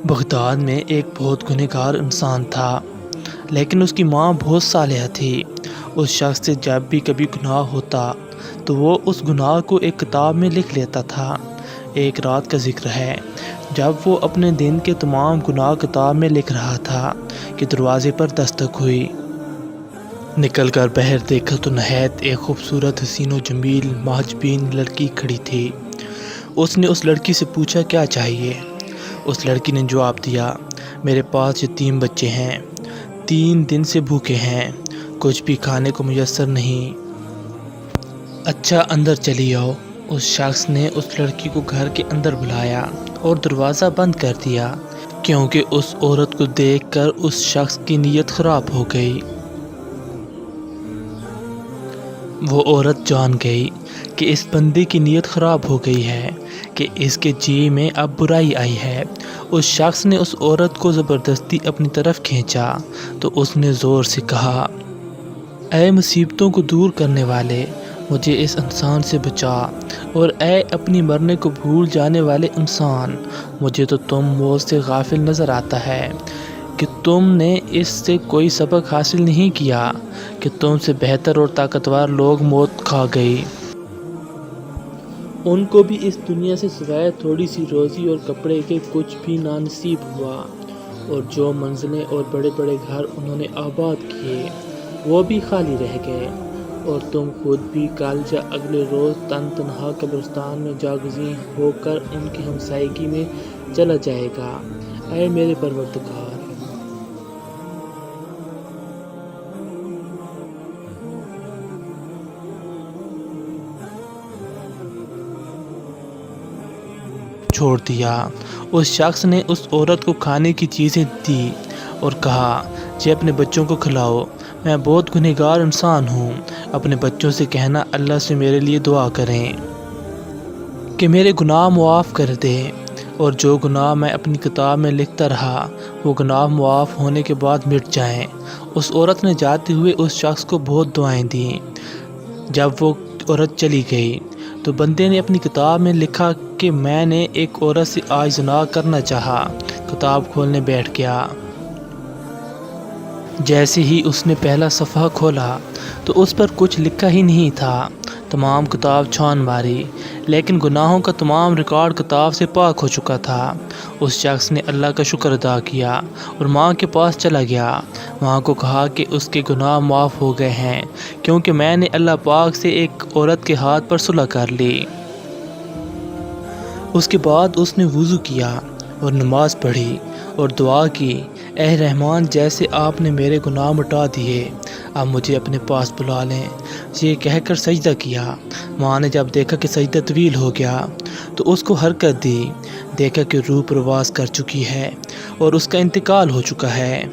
Baghdad میں ایک بہت گنہگار انسان تھا، لیکن اس کی ماں بہت صالحہ تھی۔ اس شخص سے جب بھی کبھی گناہ ہوتا تو وہ اس گناہ کو ایک کتاب میں لکھ لیتا تھا۔ ایک رات کا ذکر ہے جب وہ اپنے دن کے تمام گناہ کتاب میں لکھ رہا تھا کہ دروازے پر دستک ہوئی۔ نکل کر باہر دیکھا تو نہایت ایک خوبصورت حسین و جمیل محجبین لڑکی کھڑی تھی۔ اس نے اس لڑکی سے پوچھا کیا چاہیے؟ اس لڑکی نے جواب دیا، میرے پاس یتیم بچے ہیں، 3 دن سے بھوکے ہیں، کچھ بھی کھانے کو میسر نہیں۔ اچھا اندر چلی آؤ۔ اس شخص نے اس لڑکی کو گھر کے اندر بلایا اور دروازہ بند کر دیا، کیونکہ اس عورت کو دیکھ کر اس شخص کی نیت خراب ہو گئی۔ وہ عورت جان گئی کہ اس بندے کی نیت خراب ہو گئی ہے، کہ اس کے جی میں اب برائی آئی ہے۔ اس شخص نے اس عورت کو زبردستی اپنی طرف کھینچا تو اس نے زور سے کہا، اے مصیبتوں کو دور کرنے والے، مجھے اس انسان سے بچا، اور اے اپنی مرنے کو بھول جانے والے انسان، مجھے تو تم موت سے غافل نظر آتا ہے کہ تم نے اس سے کوئی سبق حاصل نہیں کیا کہ تم سے بہتر اور طاقتور لوگ موت کھا گئی۔ ان کو بھی اس دنیا سے سوائے تھوڑی سی روزی اور کپڑے کے کچھ بھی نانصیب ہوا، اور جو منزلیں اور بڑے بڑے گھر انہوں نے آباد کیے وہ بھی خالی رہ گئے، اور تم خود بھی کل یا اگلے روز تن تنہا قبرستان میں جاگزیں ہو کر ان کی ہمسائیگی میں چلا جائے گا۔ اے میرے پروردگار! چھوڑ دیا۔ اس شخص نے اس عورت کو کھانے کی چیزیں دی اور کہا، جی اپنے بچوں کو کھلاؤ، میں بہت گنہگار انسان ہوں، اپنے بچوں سے کہنا اللہ سے میرے لیے دعا کریں کہ میرے گناہ معاف کر دے، اور جو گناہ میں اپنی کتاب میں لکھتا رہا وہ گناہ معاف ہونے کے بعد مٹ جائیں۔ اس عورت نے جاتے ہوئے اس شخص کو بہت دعائیں دیں۔ جب وہ عورت چلی گئی تو بندے نے اپنی کتاب میں لکھا کہ میں نے ایک عورت سے آج زنا کرنا چاہا۔ کتاب کھولنے بیٹھ گیا۔ جیسے ہی اس نے پہلا صفحہ کھولا تو اس پر کچھ لکھا ہی نہیں تھا۔ تمام کتاب چھان ماری، لیکن گناہوں کا تمام ریکارڈ کتاب سے پاک ہو چکا تھا۔ اس شخص نے اللہ کا شکر ادا کیا اور ماں کے پاس چلا گیا۔ ماں کو کہا کہ اس کے گناہ معاف ہو گئے ہیں، کیونکہ میں نے اللہ پاک سے ایک عورت کے ہاتھ پر صلح کر لی۔ اس کے بعد اس نے وضو کیا اور نماز پڑھی اور دعا کی، اے رحمان، جیسے آپ نے میرے گناہ مٹا دیے، اب مجھے اپنے پاس بلا لیں۔ یہ کہہ کر سجدہ کیا۔ ماں نے جب دیکھا کہ سجدہ طویل ہو گیا تو اس کو حرکت دی، دیکھا کہ روح پرواز کر چکی ہے اور اس کا انتقال ہو چکا ہے۔